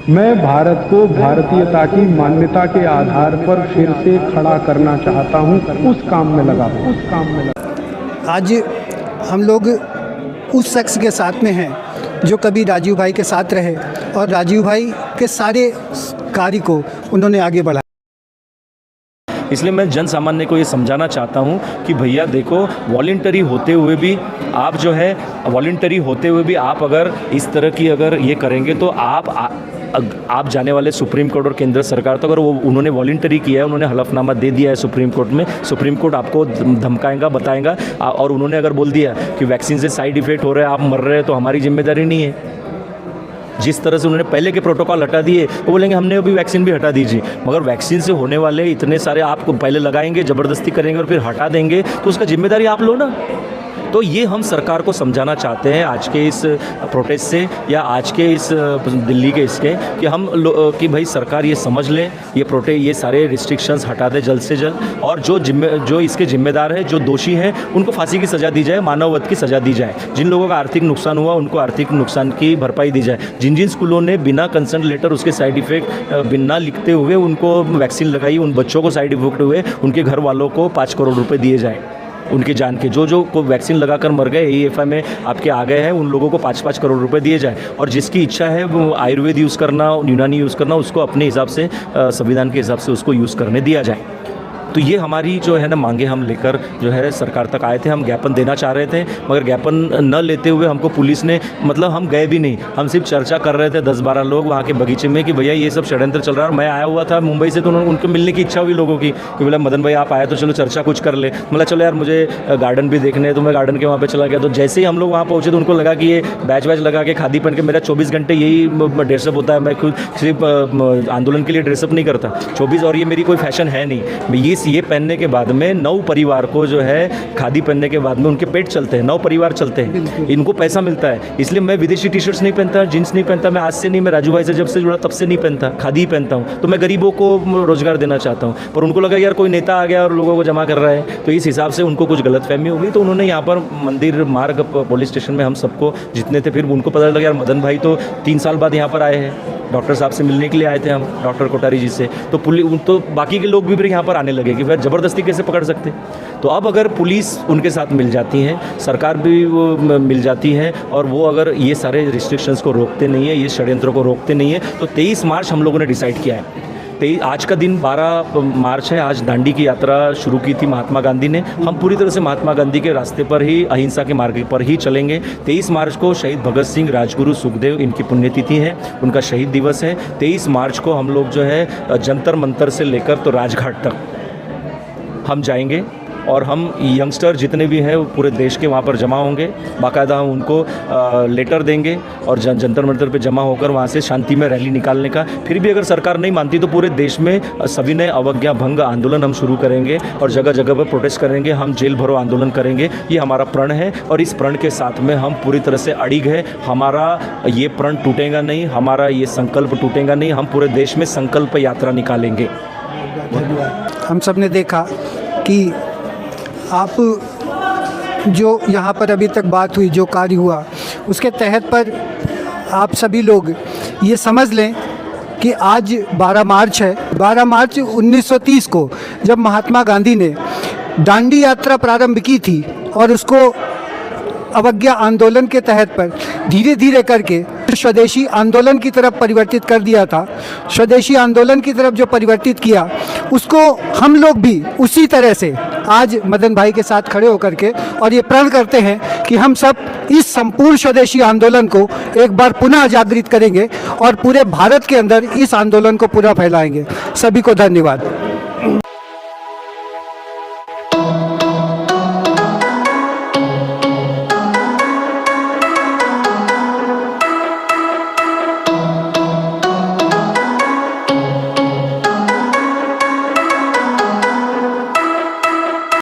मैं भारत को भारतीयता की मान्यता के आधार पर फिर से खड़ा करना चाहता हूं, उस काम में लगा हूं। आज हम लोग उस शख्स के साथ में हैं जो कभी राजीव भाई के साथ रहे और राजीव भाई के सारे कार्य को उन्होंने आगे बढ़ाया। इसलिए मैं जन सामान्य को ये समझाना चाहता हूँ कि भैया देखो, वॉलंटरी होते हुए भी आप जो है वॉलंटरी होते हुए भी आप अगर इस तरह की अगर ये करेंगे तो आप जाने वाले सुप्रीम कोर्ट और केंद्र सरकार, तो अगर वो उन्होंने वॉलंटरी किया है, उन्होंने हलफनामा दे दिया है सुप्रीम कोर्ट में, सुप्रीम कोर्ट आपको धमकाएगा, बताएगा, और उन्होंने अगर बोल दिया कि वैक्सीन से साइड इफ़ेक्ट हो रहे हैं, आप मर रहे हैं, तो हमारी जिम्मेदारी नहीं है। जिस तरह से उन्होंने पहले के प्रोटोकॉल हटा दिए, वो बोलेंगे हमने अभी वैक्सीन भी हटा दीजिए। मगर वैक्सीन से होने वाले इतने सारे आपको पहले लगाएंगे, ज़बरदस्ती करेंगे और फिर हटा देंगे, तो उसका जिम्मेदारी आप लो ना। तो ये हम सरकार को समझाना चाहते हैं आज के इस प्रोटेस्ट से, या आज के इस दिल्ली के इसके, कि कि भाई सरकार ये समझ ले, ये सारे रिस्ट्रिक्शंस हटा दे जल्द से जल्द, और जो इसके जिम्मेदार है, जो दोषी हैं, उनको फांसी की सज़ा दी जाए, मानववध की सज़ा दी जाए। जिन लोगों का आर्थिक नुकसान हुआ उनको आर्थिक नुकसान की भरपाई दी जाए। जिन स्कूलों ने बिना कंसर्न लेटर उसके साइड इफ़ेक्ट बिना लिखते हुए उनको वैक्सीन लगाई, उन बच्चों को साइड इफ़ेक्ट हुए, उनके घर वालों को 5 करोड़ रुपये दिए जाए। उनकी जान के जो को वैक्सीन लगाकर मर गए, AFI में आपके आ गए हैं, उन लोगों को 5-5 करोड़ रुपए दिए जाए। और जिसकी इच्छा है वो आयुर्वेद यूज़ करना, यूनानी यूज़ करना, उसको अपने हिसाब से संविधान के हिसाब से उसको यूज़ करने दिया जाए। तो ये हमारी जो है ना मांगे हम लेकर जो है सरकार तक आए थे। हम ज्ञापन देना चाह रहे थे, मगर ज्ञापन न लेते हुए हमको पुलिस ने, मतलब हम गए भी नहीं, हम सिर्फ चर्चा कर रहे थे 10-12 लोग वहाँ के बगीचे में कि भैया ये सब षड्यंत्र चल रहा है। और मैं आया हुआ था मुंबई से, तो उनको मिलने की इच्छा हुई लोगों की कि बोला मदन भाई आप आए तो चलो चर्चा कुछ कर ले। मतलब चलो यार मुझे गार्डन भी देखने है, तो मैं गार्डन के वहाँ पर चला गया। तो जैसे ही हम लोग वहाँ पहुँचे तो उनको लगा कि ये बैच लगा के खादी पहन के, मेरा 24 घंटे यही ड्रेसअप होता है। मैं खुद सिर्फ आंदोलन के लिए ड्रेसअप नहीं करता 24, और ये मेरी कोई फैशन है नहीं। ये पहनने के बाद में 9 परिवार को जो है खादी पहनने के बाद में उनके पेट चलते हैं, 9 परिवार चलते हैं, इनको पैसा मिलता है। इसलिए मैं विदेशी टी-शर्ट्स नहीं पहनता, जींस नहीं पहनता। मैं आज से नहीं, मैं राजू भाई से जब से जुड़ा तब से नहीं पहनता, खादी ही पहनता हूँ। तो मैं गरीबों को रोजगार देना चाहता हूँ। पर उनको लगा यार कोई नेता आ गया और लोगों को जमा कर रहा है, तो इस हिसाब से उनको कुछ गलतफहमी हो गई। तो उन्होंने यहाँ पर मंदिर मार्ग पुलिस स्टेशन में हम सबको जितने थे, फिर उनको पता लगा यार मदन भाई तो 3 साल बाद यहाँ पर आए हैं, डॉक्टर साहब से मिलने के लिए आए थे हम, डॉक्टर कोठारी जी से। तो पुलिस, तो बाकी के लोग भी फिर यहाँ पर आने लगे कि फिर ज़बरदस्ती कैसे पकड़ सकते। तो अब अगर पुलिस उनके साथ मिल जाती है, सरकार भी वो मिल जाती है, और वो अगर ये सारे रिस्ट्रिक्शंस को रोकते नहीं है, ये षड्यंत्रों को रोकते नहीं है, तो 23 मार्च हम लोगों ने डिसाइड किया है। आज का दिन 12 मार्च है। आज दांडी की यात्रा शुरू की थी महात्मा गांधी ने। हम पूरी तरह से महात्मा गांधी के रास्ते पर ही, अहिंसा के मार्ग पर ही चलेंगे। 23 मार्च को शहीद भगत सिंह, राजगुरु, सुखदेव, इनकी पुण्यतिथि है, उनका शहीद दिवस है। 23 मार्च को हम लोग जो है जंतर मंतर से लेकर तो राजघाट तक हम जाएंगे, और हम यंगस्टर जितने भी हैं वो पूरे देश के वहाँ पर जमा होंगे। बाकायदा हम उनको लेटर देंगे और जंतर मंतर पे जमा होकर वहाँ से शांति में रैली निकालने का। फिर भी अगर सरकार नहीं मानती तो पूरे देश में सविनय अवज्ञा भंग आंदोलन हम शुरू करेंगे, और जगह जगह पर प्रोटेस्ट करेंगे। हम जेल भरो आंदोलन करेंगे। ये हमारा प्रण है, और इस प्रण के साथ में हम पूरी तरह से अड़िग है। हमारा ये प्रण टूटेगा नहीं, हमारा ये संकल्प टूटेगा नहीं। हम पूरे देश में संकल्प यात्रा निकालेंगे। हम सब ने देखा कि आप जो यहाँ पर अभी तक बात हुई, जो कार्य हुआ, उसके तहत पर आप सभी लोग ये समझ लें कि आज 12 मार्च है। 12 मार्च 1930 को जब महात्मा गांधी ने दांडी यात्रा प्रारंभ की थी, और उसको अवज्ञा आंदोलन के तहत पर धीरे धीरे करके स्वदेशी आंदोलन की तरफ परिवर्तित कर दिया था। स्वदेशी आंदोलन की तरफ जो परिवर्तित किया, उसको हम लोग भी उसी तरह से आज मदन भाई के साथ खड़े होकर के और ये प्रण करते हैं कि हम सब इस संपूर्ण स्वदेशी आंदोलन को एक बार पुनः जागृत करेंगे और पूरे भारत के अंदर इस आंदोलन को पूरा फैलाएंगे। सभी को धन्यवाद।